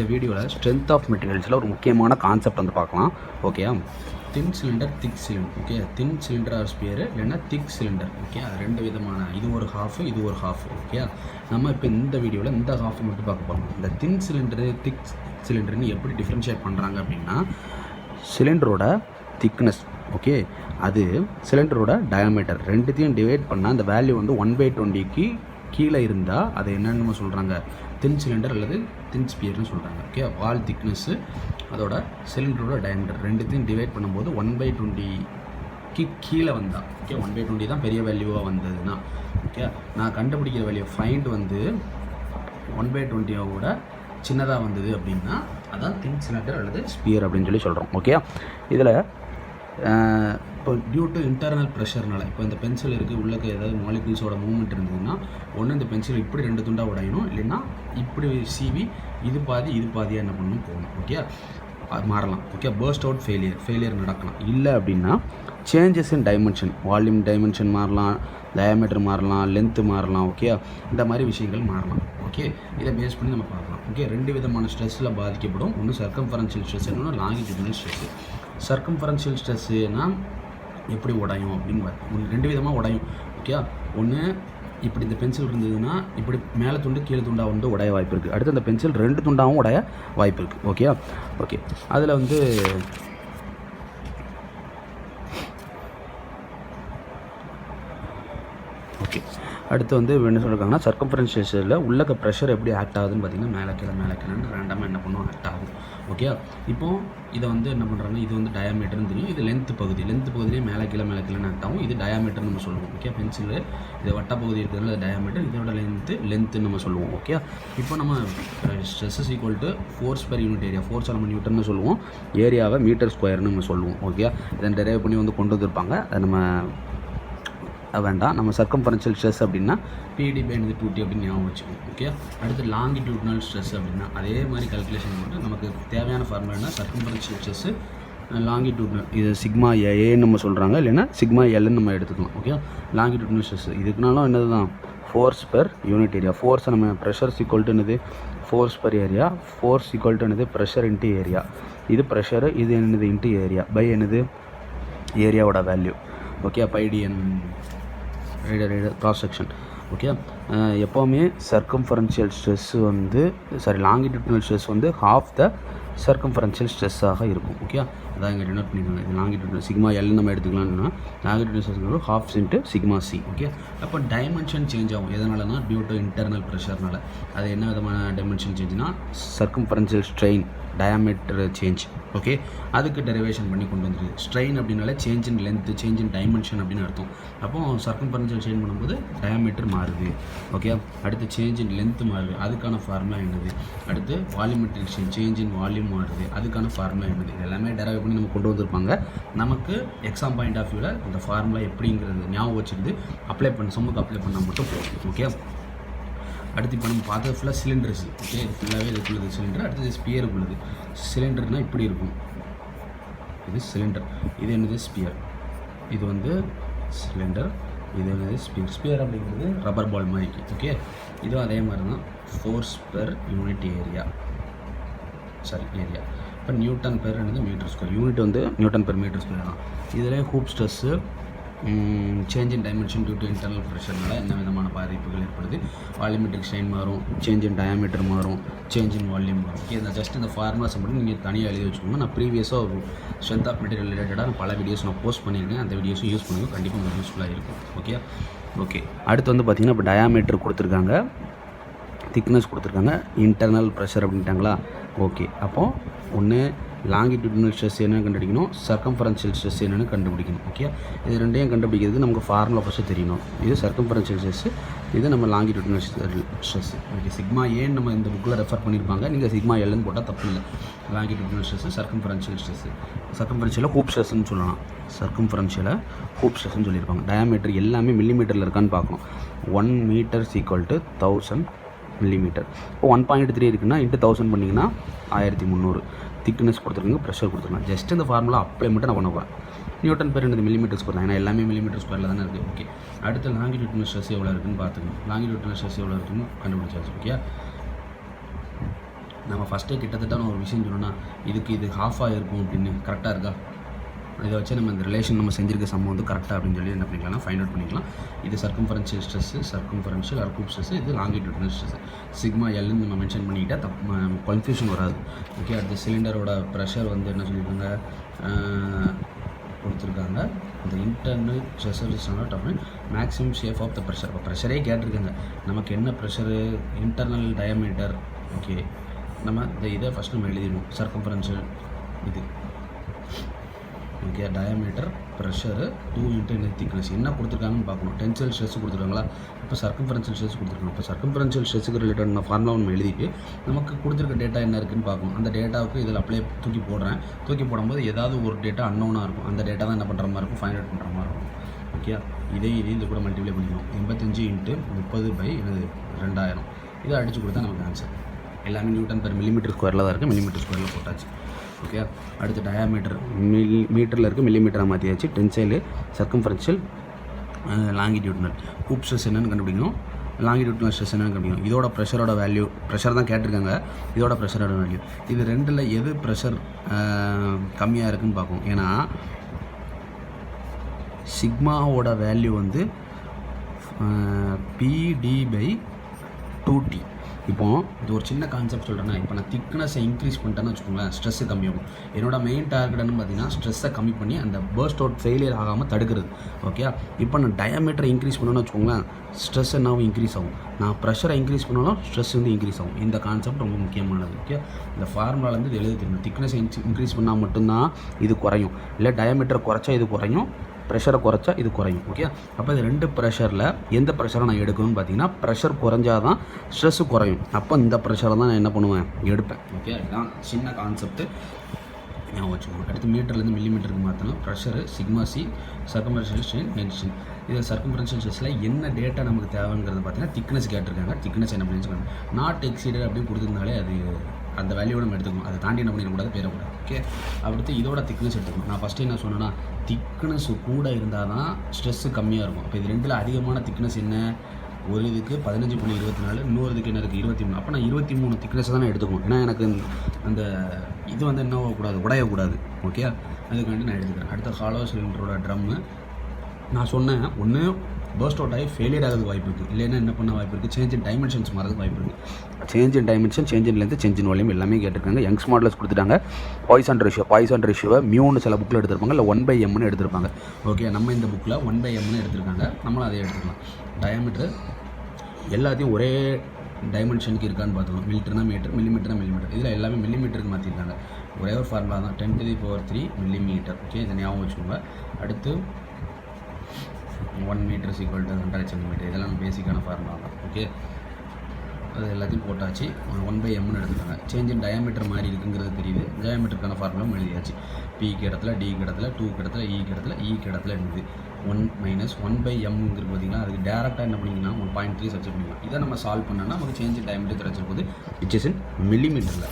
இந்த வீடியோவில் strength of மெட்டீரியல்ஸில் ஒரு முக்கியமான கான்செப்ட் வந்து பார்க்கலாம். Okay, thin cylinder thick cylinder. Okay, thin cylinder or sphere இல்லைன்னா திக் சிலிண்டர். ஓகே, அது ரெண்டு விதமான, இது ஒரு ஹாஃப், இது ஒரு ஹாஃப். ஓகே, நம்ம இப்போ இந்த வீடியோவில் இந்த ஹாஃப் மட்டும் பார்க்க போகிறோம். இந்த தின் சிலிண்டரு திக் சிலிண்டர்னு எப்படி டிஃப்ரென்ஷியேட் பண்ணுறாங்க அப்படின்னா, சிலிண்டரோட திக்னஸ், ஓகே, அது சிலிண்டரோட டயாமீட்டர் ரெண்டுத்தையும் டிவைட் பண்ணால் அந்த வேல்யூ வந்து 1/20க்கு கீழே இருந்தால் அது என்னென்னு நம்ம சொல்கிறாங்க, தின் சிலிண்டர் அல்லது தின் ஸ்பியர்னு சொல்கிறாங்க. ஓகே, வால் திக்னஸ்ஸு அதோட சிலிண்டரோட டயாமீட்டர் ரெண்டுத்தையும் டிவைட் பண்ணும்போது 1/20க்கு கீழே வந்தால், ஓகே, 1/20 தான் பெரிய வேல்யூவாக வந்ததுன்னா, ஓகே, நான் கண்டுபிடிக்கிற வேல்யூ ஃபைண்ட் வந்து 1/20 விட சின்னதாக வந்தது அப்படின்னா அதான் தின் சிலிண்டர் அல்லது ஸ்பியர் அப்படின்னு சொல்லி சொல்கிறோம். ஓகே, இதில் இப்போ டியூ டு இன்டர்னல் ப்ரெஷர்னால, இப்போ இந்த பென்சில் இருக்குது, உள்ளே ஏதாவது மாலிகுல்ஸோட மூவ்மெண்ட் இருந்ததுன்னா ஒன்று இந்த பென்சில் இப்படி ரெண்டு துண்டாக உடையணும், இல்லைன்னா இப்படி சீவி இது பாதி இது பாதியாக என்ன பண்ணணும் போகணும். ஓகே, மாறலாம். ஓகே, பர்ஸ்ட் அவுட் ஃபெயிலியர் நடக்கலாம். இல்லை அப்படின்னா changes in dimension, volume dimension மாறலாம், டயாமீட்டர் மாறலாம், லென்த்து மாறலாம். ஓகே, இந்த மாதிரி விஷயங்கள் மாறலாம். ஓகே, இதை பேஸ் பண்ணி நம்ம பார்க்கலாம். ஓகே, ரெண்டு விதமான ஸ்ட்ரெஸ்ஸில் பாதிக்கப்படும். ஒன்று சர்க்கம்ஃபரன்ஷியல் ஸ்ட்ரெஸ், இன்னொன்று லாங்கிடியூடினல் ஸ்ட்ரெஸ்ஸு. சர்க்கம்ஃபரன்ஷியல் ஸ்ட்ரெஸ்ஸுனா எப்படி உடையும் அப்படின்னு ரெண்டு விதமாக உடையும். ஓகே, ஒன்று இப்படி இந்த பென்சில் இருந்ததுன்னா இப்படி மேலே துண்டு கீழே துண்டாக வந்து உடைய வாய்ப்பு இருக்குது. அடுத்து அந்த பென்சில் ரெண்டு துண்டாகவும் உடைய வாய்ப்பு இருக்குது. ஓகே, அதில் வந்து ஓகே, அடுத்து வந்து என்ன சொல்லியிருக்காங்கன்னா, சர்க்கம்ஃபரன்ஷியல் உள்ளக்க ப்ரெஷர் எப்படி ஆக்ட் ஆகுதுன்னு பார்த்தீங்கன்னா மேலே கீழே ரேண்டமாக என்ன பண்ணுவோம் ஆக்ட் ஆகும். ஓகே, இப்போது இதை வந்து என்ன பண்ணுறாங்க, இது வந்து டயாமீட்டர்னு தெரியும், இது லென்த் பகுதியிலே மேலே கீழே ஆக்ட் ஆகும். இது டயாமீட்டர் நம்ம சொல்லுவோம். ஓகே, பென்சில் இது வட்ட பகுதி இருக்கிறதுல டயாமீட்டர், இதோட லென்த்து நம்ம சொல்லுவோம். ஓகே, இப்போ நம்ம stress is equal to force per unit area, ஃபோர்ஸை நம்ம நியூட்டன்னு சொல்லுவோம், ஏரியாவை மீட்டர் ஸ்கொயர்னு நம்ம சொல்லுவோம். ஓகே, இதை டெரைவ் பண்ணி வந்து கொண்டு வந்திருப்பாங்க, அதை நம்ம வேண்டாம். நம்ம சர்க்கம்ஃபரன்ஷியல் ஸ்ட்ரெஸ் அப்படின்னா PD/2T அப்படின்னு ஞாபகம் வச்சுக்கணும். ஓகே, அடுத்து லாங்கிடியூட்னல் ஸ்ட்ரெஸ் அப்படின்னா அதே மாதிரி கால்குலேஷன் போட்டு நமக்கு தேவையான ஃபார்முலானா சர்க்கம்ஃபரன்ஷியல் ஸ்ட்ரெஸ்ஸு லாங்கிடியூட்னல், இது சிக்மா ஏன்னு நம்ம சொல்கிறாங்க, இல்லைன்னா சிக்மா எல்ன்னு நம்ம எடுத்துக்கலாம். ஓகே, லாங்கிடியூட்னல் ஸ்ட்ரெஸ் இதுக்குனாலும் என்னது தான் ஃபோர்ஸ் பெர் யூனிட் ஏரியா. ஃபோர்ஸை நம்ம ப்ரெஷர் ஈக்குவல் என்னது force per area, force equal என்னது ப்ரெஷர் இன்ட்டு ஏரியா. இது ப்ரெஷரு, இது என்னது இன்ட்டு ஏரியா பை என்னது ஏரியாவோட value. Okay, πdn cross section. Okay, எப்போவுமே சர்க்கம்ஃபரன்ஷியல் ஸ்ட்ரெஸ் வந்து லாங்கிடியூட்னல் ஸ்ட்ரெஸ் வந்து ஹாஃப் த சர்க்கம்ஃபரன்ஷியல் ஸ்ட்ரெஸ்ஸாக இருக்கும். ஓகே, அதான் இங்கே டினோட் பண்ணிக்கோங்க. இது லாங்கிடியூட்னல் சிக்மா எல் நம்ம எடுத்துக்கலாம்னா longitudinal stress half into sigma C. Okay, அப்போ டைமென்ஷன் சேஞ்ச் ஆகும். எதனாலனா டியூ டு இன்டர்னல் ப்ரெஷர்னால. அது என்ன விதமான டைமென்ஷன் சேஞ்சுனா circumferential strain, diameter change. Okay, அதுக்கு டெரிவேஷன் பண்ணி கொண்டு வந்துருக்கு. ஸ்ட்ரெயின் அப்படின்னாலே change in length, change in dimension அப்படின்னு அர்த்தம். அப்போது சர்க்கம்ஃபரன்ஷியல் சேஞ்ச் பண்ணும்போது டயாமீட்டர் மாறுது. ஓகே, அடுத்து சேஞ்ச் இன் லென்த்து மாறுது, அதுக்கான ஃபார்முலா என்னது. அடுத்து வால்யூமெட்ரிக் சேஞ்ச் இன் வால்யூம் மாறுது, அதுக்கான ஃபார்முலா என்னது. இது எல்லாமே டெரைவ் பண்ணி நம்ம கொண்டு வந்திருப்பாங்க. நமக்கு எக்ஸாம் பாயிண்ட் ஆஃப் வியூவில் இந்த ஃபார்முலா எப்படிங்கிறது ஞாபகம் வச்சுருந்து சம்முக்கு அப்ளை பண்ணால் மட்டும் போதும். ஓகே, அடுத்து இப்போ நம்ம பார்த்தது ஃபுல்லாக சிலிண்டர்ஸ். ஓகே, இது ஃபுல்லாகவே இதுக்குள்ளது சிலிண்டர். அடுத்தது ஸ்பியருக்குள்ளது. சிலிண்டர்னால் இப்படி இருக்கும், இது சிலிண்டர், இது என்னது ஸ்பியர். இது வந்து சிலிண்டர், இது என்னது ஸ்பியர். ஸ்பியர் அப்படிங்கிறது ரப்பர் பால் மாதிரிக்கு. ஓகே, இதுவும் அதே மாதிரி தான் ஃபோர்ஸ் பெர் யூனிட் ஏரியா. இப்போ நியூட்டன் பெர் என்னது மீட்டர் ஸ்கொயர். யூனிட் வந்து நியூட்டன் பெர் மீட்டர் ஸ்கொயர் தான். இதில் hoop stress change in dimension due to internal ப்ரெஷர்னால என்ன விதமான பாதிப்புகள் ஏற்படுது. வால்யூமெட்ரிக் ஸ்ட்ரெயின் மாறும், சேஞ்ச் இன் டயாமீட்டர் மாறும், சேஞ்ச் இன் வால்யூம் மாறும். ஓகே, இந்த ஜஸ்ட் இந்த ஃபார்முலாஸ் மட்டும் நீங்கள் தனியாக எழுதி வச்சுக்கோங்க. நான் ப்ரீவியஸாக ஒரு ஸ்ட்ரென்த் ஆஃப் மெட்டீரியல் ரிலேட்டடாக பல வீடியோஸ் நான் போஸ்ட் பண்ணியிருக்கேன். அந்த வீடியோஸும் யூஸ் பண்ணுங்கள், கண்டிப்பாக உங்களுக்கு யூஸ்ஃபுல்லாக இருக்கும். ஓகே, அடுத்து வந்து பார்த்திங்கன்னா இப்போ டயாமீட்டர் கொடுத்துருக்காங்க, திக்னஸ் கொடுத்துருக்காங்க, இன்டர்னல் ப்ரெஷர் அப்படின்ட்டாங்களா. ஓகே, அப்போது ஒன்று லாங்கிடியூட்னல் ஸ்ட்ரெஸ் என்னென்னு கண்டுபிடிக்கணும், சர்க்கம்ஃபரன்ஷியல் ஸ்ட்ரெஸ் என்னென்னு கண்டுபிடிக்கணும். ஓகே, இது ரெண்டையும் கண்டுபிடிக்கிறதுக்கு நமக்கு ஃபார்முலா ஃபஸ்ட்டு தெரியணும். இது சர்க்கம்ஃபரன்ஷியல் ஸ்ட்ரெஸ், இது நம்ம லாங்கிடியூட்னல் ஸ்ட்ரெஸ். ஓகே, சிக்மா ஏன்னு நம்ம இந்த புக்கில் ரெஃபர் பண்ணியிருப்பாங்க, நீங்கள் சிக்மா எல்லுன்னு போட்டால் தப்பு இல்லை. Longitudinal stress, circumferential stress, சர்க்கம்ஃபரன்ஷியலை hoop ஸ்ட்ரெஸ்ன்னு சொல்லலாம், சர்க்கம்ஃபரன்ஷியலை ஹூப் ஸ்ட்ரெஸ்ன்னு சொல்லியிருப்பாங்க. டயாமீட்டர் எல்லாமே மில்லிமீட்டரில் இருக்கான்னு பார்க்கணும். 1 மீட்டர் ஈக்குவல் டு 1000 மில்லிமீட்டர். இப்போ 1.3 இருக்குன்னா இன்ட்டு 1000 பண்ணிங்கன்னா 1300. திக்னஸ் கொடுத்துருங்க, ப்ரெஷர் கொடுத்துருங்க. ஜஸ்ட் இந்த ஃபார்முலா அப்ளை மட்டும் நான் பண்ண போகிறேன். நியூட்டன் பெர் என்னது மில்லிமீட்டர் ஸ்கொயர் தான், ஏன்னா எல்லாமே மில்லிமீட்டர் ஸ்கொயரில் தானே இருக்குது. ஓகே, அடுத்து லாங்கிடியூட்னல் ஸ்ட்ரெஸ் எவ்வளோ இருக்குன்னு பார்த்துக்கணும். லாங்கிடியூட்னல் ஸ்ட்ரெஸ் எவ்வளோ இருக்குன்னு கண்டுபிடிச்சாச்சு. ஓகே, நம்ம ஃபஸ்ட்டே கிட்டத்தட்ட நான் ஒரு விஷயம் சொன்னோன்னா இதுக்கு இது ஹாஃபாக இருக்கும் அப்படின்னு கரெக்டாக இருக்கா? இதை வச்சு நம்ம இந்த ரிலேஷன் நம்ம செஞ்சிருக்க சம்ம வந்து கரெக்டாக அப்படின்னு சொல்லி என்ன பண்ணிக்கலாம் ஃபைண்ட் அவுட் பண்ணிக்கலாம். இது circumferential stress, circumferential or hoop stress, இது லாங்கிடியூட்னல் ஸ்ட்ரெஸ். சிக்மா எல்லுன்னு நம்ம மென்ஷன் பண்ணிக்கிட்டால் கன்ஃபியூஷன் வராது. ஓகே, அடுத்த சிலிண்டரோட ப்ரெஷர் வந்து என்ன சொல்லியிருக்காங்க கொடுத்துருக்காங்க. இந்த internal pressure is not of maximum shape of the pressure. இப்போ ப்ரெஷரே கேட்டிருக்காங்க, நமக்கு என்ன ப்ரெஷரு, இன்டர்னல் டயாமீட்டர். ஓகே, நம்ம இதை ஃபஸ்ட் நம்ம எழுதிடணும். சர்க்கம்ஃபரன்ஷியல் இது okay, diameter, pressure, 2 into thickness என்ன கொடுத்துருக்காங்கன்னு பார்க்கணும். டென்சைல் ஸ்ட்ரெஸ் கொடுத்துருக்காங்களா, இப்போ சர்க்கம்ஃபரன்ஷியல் ஸ்ட்ரெஸ் கொடுத்துருக்காங்க. இப்போ சர்க்கம்ஃபரன்ஷியல் ஸ்ட்ரெஸ்ஸுக்கு ரிலேட்டட் ஃபார்முலா நம்ம எழுதிட்டு நமக்கு கொடுத்துருக்க டேட்டா என்ன இருக்குன்னு பார்க்கணும். அந்த டேட்டாவுக்கு இதில் அப்ளை தூக்கி போடுறேன். தூக்கி போடும்போது ஏதாவது ஒரு டேட்டா அன்னோனாக இருக்கும். அந்த டேட்டா தான் என்ன பண்ணுற மாதிரி இருக்கும், ஃபைண்ட் அவுட் பண்ணுற மாதிரி இருக்கும். ஓகே, இதையும் இது கூட மல்டிப்ளை பண்ணிக்கணும். 85 இன்ட்டு 30/2000 இதை அடித்து கொடுத்தா நமக்கு ஆன்சர். எல்லாமே நியூட்டன் பெர் மில்லிமீட்டர் ஸ்கொயரில் தான் இருக்குது. மில்லிமீட்டர் ஸ்கொயரில் போட்டாச்சு. ஓகே, அடுத்து டயாமீட்டர் மீட்டரில் இருக்குது, மில்லிமீட்டராக மாற்றியாச்சு. டென்சைலு, சர்க்கம்ஃபரன்ஷியல், லாங்கிடியூட்னல். ஹூப் ஸ்ட்ரெஸ் என்னென்னு கண்டுபிடிக்கணும், லாங்கிடியூட்னல் ஸ்ட்ரெஸ் என்னென்னு கண்டுபிடிக்கணும். இதோட ப்ரெஷரோட வேல்யூ, ப்ரெஷர் தான் கேட்டிருக்காங்க, இதோட ப்ரெஷரோட வேல்யூ. இது ரெண்டில் எது ப்ரெஷர் கம்மியாக இருக்குதுன்னு பார்ப்போம். ஏன்னா சிக்மாவோட வேல்யூ வந்து PD/2T. இப்போது இது ஒரு சின்ன கான்செப்ட் சொல்கிறேன்னா, இப்போ நான் திக்னஸை இன்க்ரீஸ் பண்ணிட்டேன்னு வச்சுக்கோங்களேன், ஸ்ட்ரெஸ்ஸு கம்மியாகும். என்னோட மெயின் டார்கெட்னு பார்த்தீங்கன்னா ஸ்ட்ரெஸ்ஸை கம்மி பண்ணி அந்த பர்ஸ்ட் அவுட் ஃபெயிலியர் ஆகாமல் தடுக்கிறது. ஓகே, இப்போ நான் டயாமீட்டரை இன்க்ரீஸ் பண்ணணும்னு வச்சுக்கோங்களேன், ஸ்ட்ரெஸ் என்னாவும் இன்க்ரீஸ் ஆகும். நான் ப்ரெஷரை இன்க்ரீஸ் பண்ணாலும் ஸ்ட்ரெஸ் வந்து இன்க்ரீஸ் ஆகும். இந்த கான்செப்ட் ரொம்ப முக்கியமானது. ஓகே, இந்த ஃபார்முலாலேருந்து இது எழுத தெரியும். திக்னஸை இன்க்ரீஸ் பண்ணால் மட்டும்தான் இது குறையும், இல்லை டயாமீட்டரை குறைச்சா இது குறையும், ப்ரெஷரை குறைச்சா இது குறையும். ஓகே, அப்போ இது ரெண்டு ப்ரெஷரில் எந்த ப்ரெஷரை நான் எடுக்கணும்னு பார்த்தீங்கன்னா, ப்ரெஷர் குறைஞ்சாதான் ஸ்ட்ரெஸ்ஸு குறையும். அப்போ இந்த ப்ரெஷரை தான் நான் என்ன பண்ணுவேன், எடுப்பேன். ஓகே, அதுதான் சின்ன கான்செப்ட்டு ஞாபகம் வச்சுக்கணும். அடுத்து மீட்டர்லேருந்து மில்லிமீட்டருக்கு மாற்றணும். Pressure, sigma C, circumferential strain, tension. இதில் சர்க்கம்ஃபரன்ஷியல் ஸ்ட்ரெஸ்ஸில் என்ன டேட்டா நமக்கு தேவைங்கிறது பார்த்தீங்கன்னா திக்னஸ் கேட்டிருக்காங்க. திக்னஸ் என்ன பண்ணிச்சுக்கோங்க, நாட் எக்ஸீடட் அப்படின்னு கொடுத்துருந்தாலே அது அந்த வேல்யூவை நம்ம எடுத்துக்கணும். அதை தாண்டி என்ன பண்ணிடக்கூடாது, போயிடக்கூடாது. ஓகே, அடுத்து இதோட திக்னஸ் எடுத்துக்கணும். நான் ஃபஸ்ட்டு என்ன சொன்னேன்னா, திக்னஸ் கூட இருந்தால் தான் ஸ்ட்ரெஸ்ஸு கம்மியாக இருக்கும். இப்போ இது ரெண்டில் அதிகமான திக்னஸ் என்ன, ஒரு இதுக்கு 15.24, இன்னொரு இதுக்கு என்ன இருக்குது 23. அப்போ நான் 23 திக்னஸ் தான் எடுத்துக்கணும். ஏன்னா எனக்கு அந்த இது வந்து என்ன ஆகக்கூடாது, உடையக்கூடாது. ஓகே, அதுக்காண்டி நான் எடுத்துக்கிறேன். அடுத்த ஹாலோ சிலிண்டரோட ட்ரம்மு நான் சொன்னேன், ஒன்று பர்ஸ்ட் அவுட் ஆகி ஃபெயிலியர் ஆகிறதுக்கு வாய்ப்பு இருக்குது, இல்லைன்னா என்ன பண்ண வாய்ப்பு இருக்குது, சேஞ்ச் இன் டைமென்ஷன்ஸ் மாறதுக்கு வாய்ப்பு இருக்குது. Change in dimension, change in length, change in volume எல்லாமே கேட்டிருக்காங்க. யங்ஸ் மாடல்ஸ் கொடுத்துட்டாங்க. பாய்சன் ரேஷியோவை மியூன்னு சில புக்கில் எடுத்திருப்பாங்க, இல்லை 1/mன்னு எடுத்திருப்பாங்க. ஓகே, நம்ம இந்த புக்கில் 1/mன்னு எடுத்திருக்காங்க, நம்மளும் அதை எடுத்துக்கலாம். டயாமீட்டர் எல்லாத்தையும் ஒரே டைமென்ஷனுக்கு இருக்கான்னு பார்த்துக்கணும். மீட்டர்னா மீட்டர், மில்லிமீட்டர்னா மில்லிமீட்டர். இதில் எல்லாமே மில்லிமீட்டருக்கு மாற்றிருக்காங்க. ஒரே ஒரு ஃபார்முலா தான், 10⁻³ மில்லிமீட்டர். ஓகே, இதை ஞாபகம் வச்சுக்கோங்க. அடுத்து 1 மீட்டர் = 100 சென்டிமீட்டர். இதெல்லாம் பேசிக்கான ஃபார்முலா தான். ஓகே, அது எல்லாத்தையும் போட்டாச்சு. 1/mன்னு எடுத்துக்காங்க. சேஞ்ச் இன் டயாமீட்டர் மாதிரி இருக்குங்கிறது தெரியுது. டயாமீட்டருக்கான ஃபார்முலாவும் எழுதியாச்சு. Pக்கு இடத்துல, Dக்கு இடத்துல, 2க்கு இடத்துல, Eக்கு இடத்துல, Eக்கு இடத்துல இருக்குது 1 - 1/mங்கிறது பார்த்தீங்கன்னா அதுக்கு டேரெக்டாக என்ன பண்ணிங்கன்னா 1.3 சப்ஸ்டிட் பண்ணிக்கலாம். இதை நம்ம சால்வ் பண்ணோன்னா நமக்கு சேஞ்ச் இன் டயாமீட்டர் கிடச்சிருக்குது, விச் இஸ் இன் மில்லிமீட்டரில்.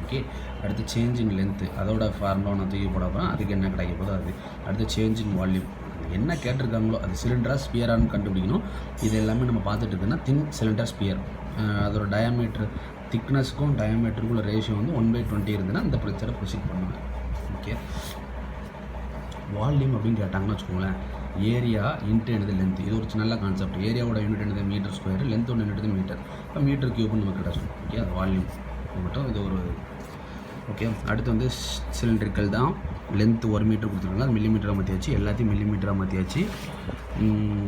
ஓகே, அடுத்து சேஞ்ச் இன் லென்த்து, அதோட ஃபார்முலா நான் தூக்கி போட போகிறேன். அதுக்கு என்ன கிடைக்க போதோ அது. அடுத்து சேஞ்ச் இன் வால்யூம், என்ன கேட்டிருக்காங்களோ அது சிலிண்டரா ஸ்பியரானு கண்டுபிடிக்கணும். இது எல்லாமே நம்ம பார்த்துட்டு இருக்குன்னா தின் சிலிண்டர் ஸ்பியர். அதோட டயாமீட்டர் திக்னஸ்க்கும் டயாமீட்டருக்குள்ள ரேஷியோ வந்து 1/20 இருந்ததுன்னா இந்த ப்ரெஷரை ப்ரொசீட் பண்ணுவேன். ஓகே, வால்யூம் அப்படின்னு கேட்டாங்கன்னு வச்சுக்கோங்களேன், ஏரியா இன்ட்டு என்னது லென்த். இது ஒரு நல்ல கான்செப்ட். ஏரியாவோட யூனிட் என்னது மீட்டர் ஸ்கொயர், லென்த்தோட யூனிட் மீட்டர். இப்போ மீட்டர் கியூப்னு நமக்கு கிடச்சிடும். ஓகே, அது வால்யூம் மட்டும் இது ஒரு. ஓகே, அடுத்து வந்து சிலிண்ட்ரிக்கல் தான். லென்த்து 1 மீட்டர் கொடுத்துருக்காங்க, அது மில்லிமீட்டராக மாற்றியாச்சு. எல்லாத்தையும் மில்லிமீட்டராக மாற்றியாச்சு.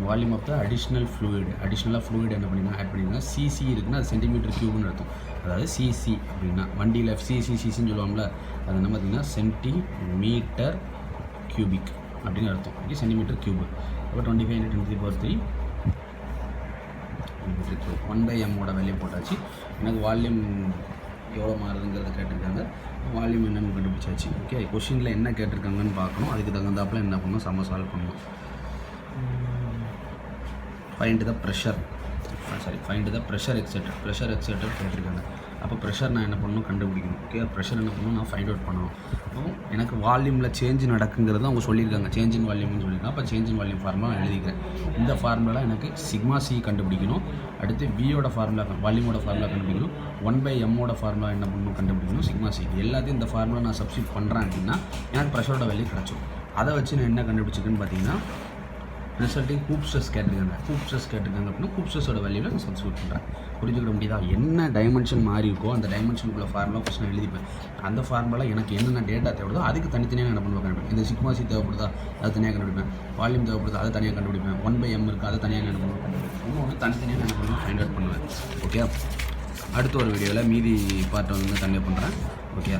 Volume of the additional fluid, அடிஷ்னலாக ஃப்ளூயிட் என்ன பண்ணிங்கன்னா ஆட் பண்ணிங்கன்னா சிசி இருக்குன்னா அது சென்டிமீட்டர் கியூப்னு அர்த்தம். அதாவது சிசி அப்படின்னா வண்டியில் சிசின்னு சொல்லுவாங்கள்ல, அது என்ன பார்த்தீங்கன்னா சென்டிமீட்டர் கியூபிக் அப்படின்னு அர்த்தம். Okay, centimetre cube. அப்போ 25 × 10⁻³ 1/mோட வேல்யூ போட்டாச்சு. எனக்கு வால்யூம் எவ்வளோ மாறுதுங்கிறத கேட்டிருக்காங்க. வால்யூம் என்னென்னு கண்டுபிடிச்சாச்சு. ஓகே, கொஷினில் என்ன கேட்டிருக்காங்கன்னு பார்க்கணும். அதுக்கு தகுந்தாப்பில் என்ன பண்ணணும், சம சால்வ் பண்ணணும். ஃபைண்ட் த ப்ரெஷர் எக்ஸெட்டட் கேட்டிருக்காங்க. அப்போ ப்ரெஷர் நான் என்ன பண்ணணும் கண்டுபிடிக்கணும். ஓகே, ப்ரெஷர் என்ன பண்ணணும் நான் ஃபைண்ட் அவுட் பண்ணணும். அப்போ எனக்கு வால்யூமில் சேஞ்ச் நடக்குங்கிறது அவங்க சொல்லியிருக்காங்க, சேஞ்ச் இன் வால்யூம்னு சொல்லியிருக்காங்க. அப்போ சேஞ்ச் இன் வால்யூம் ஃபார்முலா நான் எழுதிக்கிறேன். இந்த ஃபார்முலா எனக்கு சிக்மா சி கண்டுபிடிக்கணும். அடுத்து வியோட ஃபார்முலா வால்யூமோட ஃபார்முலா கண்டுபிடிக்கணும். 1/m ஃபார்முலா என்ன பண்ணணும் கண்டுபிடிக்கணும், சிக்மா சி. எல்லாத்தையும் இந்த ஃபார்முலா நான் சப்ஸ்டியூட் பண்ணுறேன் அப்படின்னா எனக்கு ப்ரெஷரோட வேல்யூ கிடச்சிடும். அதை வச்சு நான் என்ன கண்டுபிடிச்சிருக்கேன்னு பார்த்தீங்கன்னா ரிசல்ட்டிங் ஹூப் ஸ்ட்ரெஸ் கேட்டிருக்காங்க. ஹூப் ஸ்ட்ரெஸ் கேட்டிருக்காங்க அப்படின்னா ஹூப் ஸ்ட்ரெஸோட வேல்யூவில் நான் சப்ஸ்டியூட் பண்ணுறேன். புரிஞ்சுக்கிட முடியுதா? என்ன டைமென்ஷன் மாறி இருக்கோ அந்த டைமென்ஷனுக்குள்ள ஃபார்முலா ஃபஸ்ட் நான் எழுதிப்பேன். அந்த ஃபார்முலா எனக்கு என்னென்ன டேட்டா தேவைப்படுதோ அதுக்கு தனித்தனியாக என்ன பண்ணுவேன் கண்டுபிடிப்பேன். இந்த சிக்மா சி தேவைப்படுதா அது தனியாக கண்டுபிடிப்பேன். வால்யூம் தேவைப்படுதா அதை தனியாக கண்டுபிடிப்பேன். 1/m இருக்குது அதை தனியாக என்ன பண்ணுவேன் கண்டுபிடிப்பேன். இன்னொன்று தனித்தனியாக என்ன பண்ணுவேன் ஃபைண்ட் அவுட் பண்ணுவேன். ஓகே, அடுத்த ஒரு வீடியோவில் மீதி பார்ட்டை வந்து கன்வே பண்ணுறேன். ஓகே.